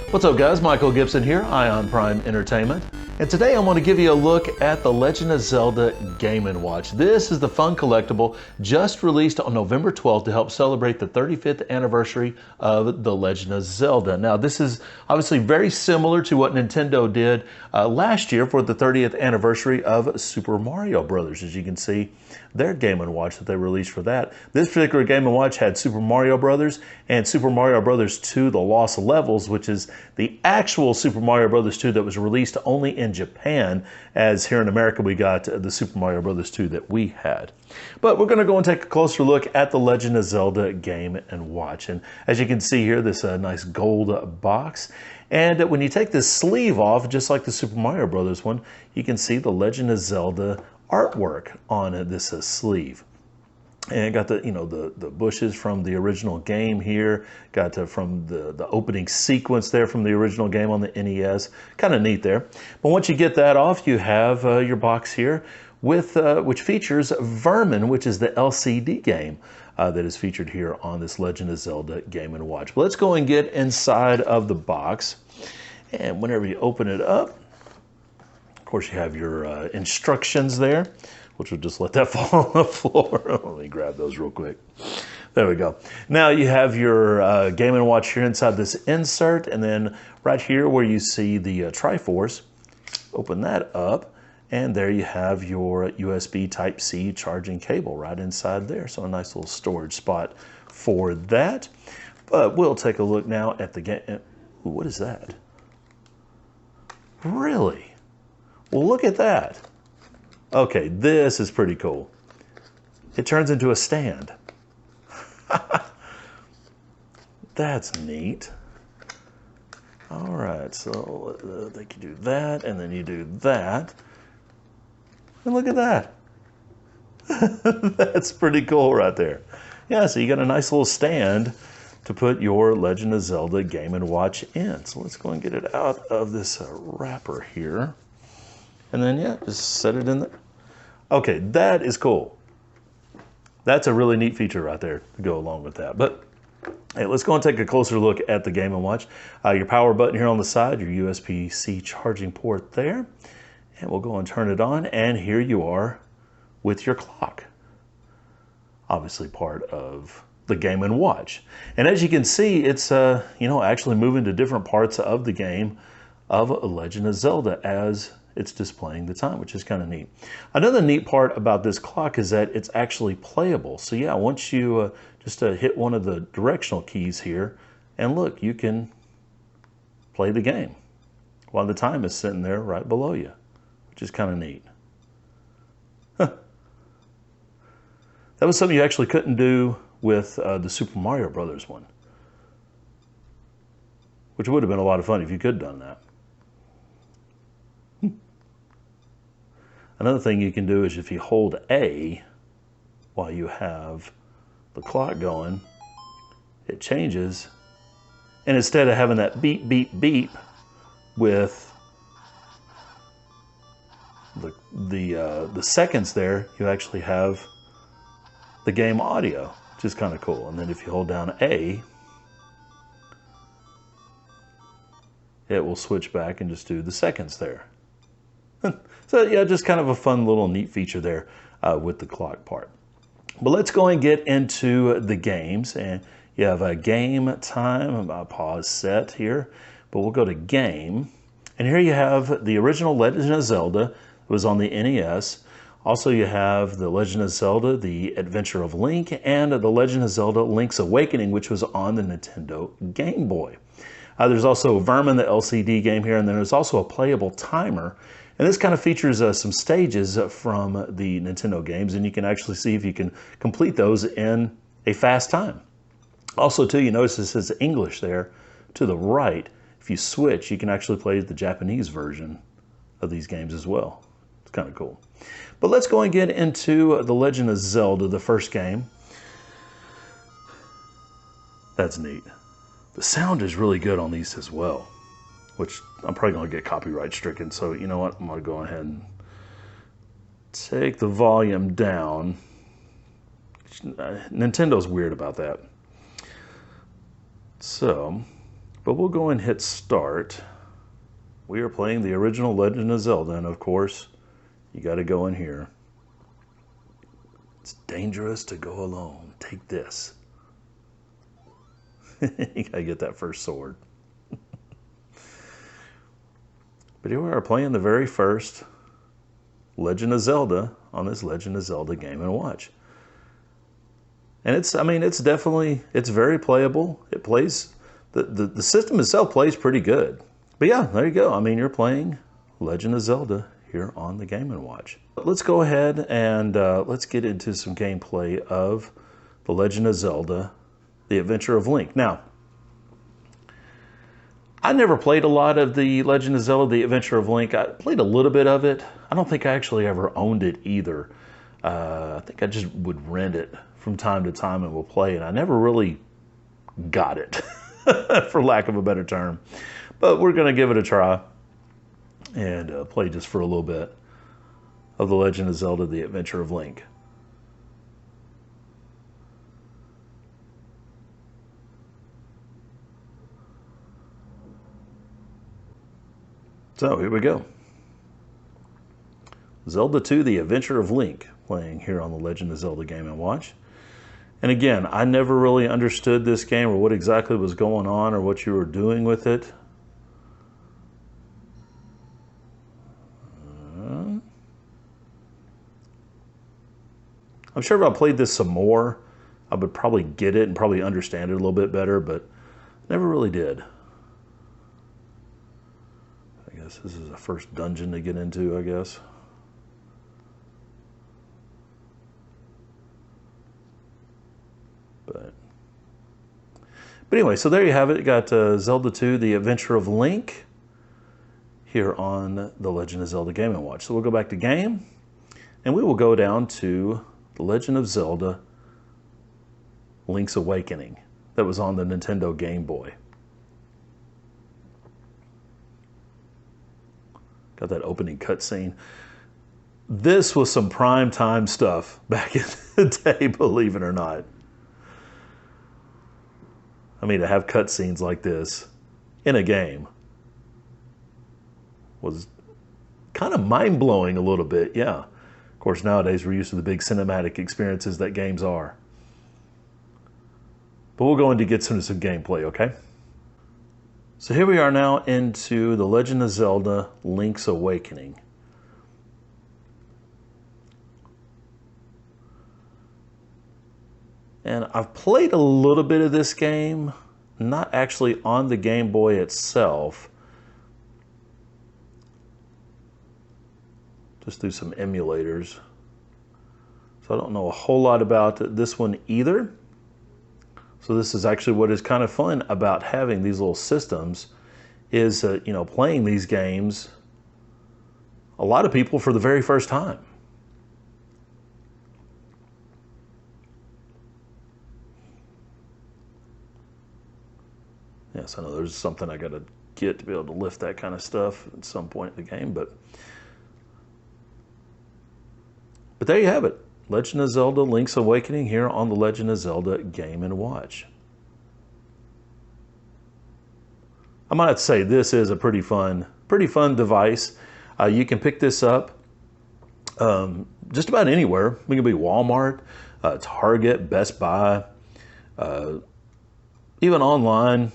What's up guys, Michael Gibson here, Ion Prime Entertainment. And today I want to give you a look at the Legend of Zelda Game & Watch. This is the fun collectible just released on November 12th to help celebrate the 35th anniversary of the Legend of Zelda. Now this is obviously very similar to what Nintendo did last year for the 30th anniversary of Super Mario Brothers. As you can see, their Game & Watch that they released for that. This particular Game & Watch had Super Mario Brothers and Super Mario Brothers 2 The Lost Levels, which is the actual Super Mario Brothers 2 that was released only in Japan, as here in America we got the Super Mario Brothers 2 that we had. But we're going to go and take a closer look at the Legend of Zelda Game & Watch. And as you can see here, this nice gold box. And when you take this sleeve off, just like the Super Mario Brothers one, you can see the Legend of Zelda artwork on this sleeve. And it got the bushes from the original game here, got from the opening sequence there from the original game on the NES. Kind of neat there. But once you get that off, you have your box here with which features Vermin, which is the LCD game that is featured here on this Legend of Zelda Game & Watch. But let's go and get inside of the box. And whenever you open it up, of course you have your instructions there, which will just let that fall on the floor. Let me grab those real quick. There we go. Now you have your Game & Watch here inside this insert, and then right here where you see the Triforce, open that up, and there you have your USB Type-C charging cable right inside there. So a nice little storage spot for that. But we'll take a look now at the game. Ooh, what is that? Really? Well, look at that. Okay, this is pretty cool. It turns into a stand. That's neat. All right, so they can do that, and then you do that. And look at that. That's pretty cool right there. Yeah, so you got a nice little stand to put your Legend of Zelda Game & Watch in. So let's go and get it out of this wrapper here. And then, yeah, just set it in there. Okay, that is cool. That's a really neat feature right there to go along with that. But hey, let's go and take a closer look at the Game & Watch. Your power button here on the side, your USB-C charging port there. And we'll go and turn it on, and here you are with your clock. Obviously part of the Game & Watch. And as you can see, it's actually moving to different parts of the game of Legend of Zelda as it's displaying the time, which is kind of neat. Another neat part about this clock is that it's actually playable. So yeah, once you just hit one of the directional keys here, and look, you can play the game while the time is sitting there right below you, which is kind of neat. Huh. That was something you actually couldn't do with the Super Mario Brothers one, which would have been a lot of fun if you could have done that. Another thing you can do is if you hold A while you have the clock going, it changes, and instead of having that beep, beep, beep with the seconds there, you actually have the game audio, which is kind of cool. And then if you hold down A, it will switch back and just do the seconds there. So yeah, just kind of a fun little neat feature there with the clock part. But let's go and get into the games. And you have a game time, I'll pause set here, but we'll go to game. And here you have the original Legend of Zelda. It was on the NES. Also you have the Legend of Zelda, The Adventure of Link, and the Legend of Zelda Link's Awakening, which was on the Nintendo Game Boy. There's also Vermin, the LCD game here, and then there's also a playable timer. And this kind of features some stages from the Nintendo games, and you can actually see if you can complete those in a fast time. Also, too, you notice this says English there to the right. If you switch, you can actually play the Japanese version of these games as well. It's kind of cool. But let's go and get into The Legend of Zelda, the first game. That's neat. The sound is really good on these as well, which I'm probably going to get copyright stricken. So you know what? I'm going to go ahead and take the volume down. Nintendo's weird about that. So But we'll go and hit start. We are playing the original Legend of Zelda, and of course, you got to go in here. It's dangerous to go alone. Take this. You got to get that first sword. But here we are playing the very first Legend of Zelda on this Legend of Zelda Game & Watch. And it's definitely, it's very playable. It plays, the system itself plays pretty good. But yeah, there you go. I mean, you're playing Legend of Zelda here on the Game & Watch. Let's go ahead and let's get into some gameplay of the Legend of Zelda, The Adventure of Link. Now, I never played a lot of the Legend of Zelda, The Adventure of Link. I played a little bit of it. I don't think I actually ever owned it either. I think I just would rent it from time to time and would play it. I never really got it, for lack of a better term. But we're going to give it a try and play just for a little bit of The Legend of Zelda, The Adventure of Link. So here we go. Zelda 2, The Adventure of Link, playing here on the Legend of Zelda Game & Watch. And again, I never really understood this game or what exactly was going on or what you were doing with it. I'm sure if I played this some more, I would probably get it and probably understand it a little bit better, but never really did. I guess this is the first dungeon to get into, I guess. But anyway, so there you have it. You got Zelda 2, The Adventure of Link here on the Legend of Zelda Game & Watch. So we'll go back to Game, and we will go down to The Legend of Zelda Link's Awakening that was on the Nintendo Game Boy. Got that opening cutscene. This was some prime time stuff back in the day, believe it or not. I mean, to have cutscenes like this in a game was kind of mind-blowing a little bit, yeah. Of course, nowadays we're used to the big cinematic experiences that games are. But we'll go into get some gameplay, okay? So here we are now into The Legend of Zelda Link's Awakening. And I've played a little bit of this game, not actually on the Game Boy itself, just through some emulators. So I don't know a whole lot about this one either. So this is actually what is kind of fun about having these little systems is, you know, playing these games, a lot of people for the very first time. Yes, I know there's something I got to get to be able to lift that kind of stuff at some point in the game, but there you have it. Legend of Zelda Link's Awakening here on the Legend of Zelda Game & Watch. I might have to say this is a pretty fun device. You can pick this up just about anywhere. It can be Walmart, Target, Best Buy, even online.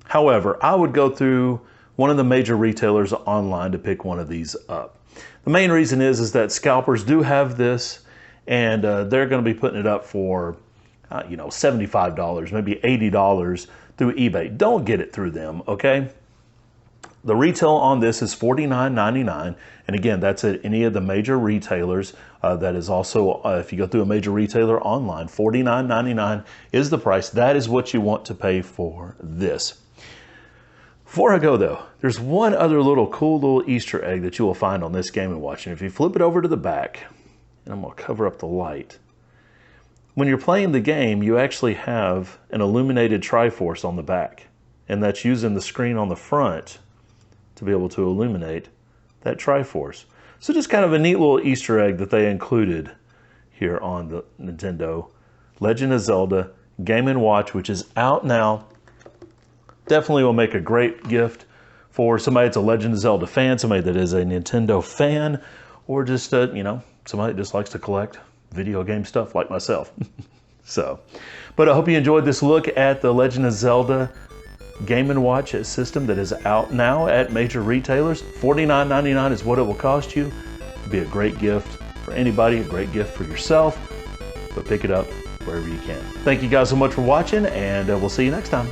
However, I would go through one of the major retailers online to pick one of these up. The main reason is that scalpers do have this, and they're going to be putting it up for, you know, $75, maybe $80 through eBay. Don't get it through them, okay? The retail on this is $49.99, and again, that's at any of the major retailers. That is also, if you go through a major retailer online, $49.99 is the price. That is what you want to pay for this. Before I go though, there's one other cool little Easter egg that you will find on this Game & Watch. And if you flip it over to the back, and I'm going to cover up the light. When you're playing the game, you actually have an illuminated Triforce on the back. And that's using the screen on the front to be able to illuminate that Triforce. So just kind of a neat little Easter egg that they included here on the Nintendo Legend of Zelda Game & Watch, which is out now Definitely will make a great gift for somebody that's a Legend of Zelda fan, somebody that is a Nintendo fan, or just, you know, somebody that just likes to collect video game stuff like myself. So, but I hope you enjoyed this look at the Legend of Zelda Game & Watch system that is out now at major retailers. $49.99 is what it will cost you. It'll be a great gift for anybody, a great gift for yourself, but pick it up wherever you can. Thank you guys so much for watching, and we'll see you next time.